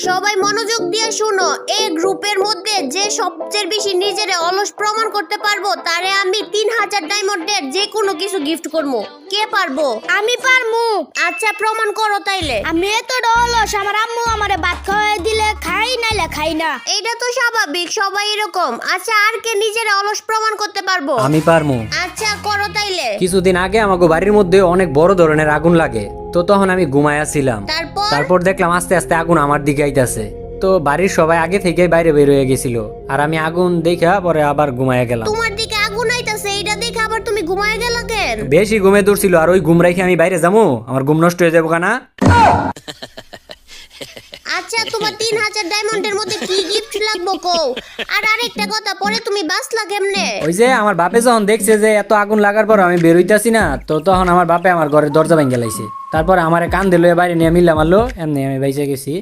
সবাই মনোযোগ দিয়ে শুনো, এই গ্রুপের মধ্যে যে সবচেয়ে বেশি নিজের অলস প্রমাণ করতে পারবো তারে আমি 3000 ডায়মন্ডের যে কোনো কিছু গিফট করবো। কে পারবো? আমি পারমু। আচ্ছা প্রমাণ করো তাইলে। আমি এত অলস, আমার আম্মু আমারে ভাত খাওয়াই দিলে খাই নাইলে খাই না। এইটা তো স্বাভাবিক, সবাই এরকম। আচ্ছা আর কে নিজের অলস প্রমাণ করতে পারবো? আমি পারমু। আচ্ছা করো তাইলে। কিছুদিন আগে আমাকে বাড়ির মধ্যে অনেক বড় ধরনের আগুন লাগে, তো তখন আমি ঘুমায়াছিলাম। তারপর দেখলাম আস্তে আস্তে আগুন আমার দিকে আইতাছে। তো বাড়ির সবাই আগে থেকে বাইরে বের হয়ে গেছিল, আর আমি আগুন দেখা পরে আবার ঘুমায়া গেলাম। তোমার দিকে আগুন আইতাছে, এইটা দেখে আবার তুমি ঘুমায় গেলা কেন? বেশি ঘুমে দূরছিল, আর ওই ঘুম রেখে আমি বাইরে যাবো, আমার ঘুম নষ্ট হয়ে যাবো কেনা। আচ্ছা তোমার 3000 ডায়মন্ডের মধ্যে কি গিফট লাগবো কও? আর আরেকটা কথা, পরে তুমি বাঁচলা কেমনে? ওই যে আমার বাপে যখন দেখছে যে এত আগুন লাগার পর আমি বের হইতাছি না, তো তখন আমার বাপে আমার ঘরের দরজা ভেঙে লাইছে। তারপর আমার কান দিল বাইরে নিয়ে মিল্লা মারলো, এমনি আমি বাইচে গেছি।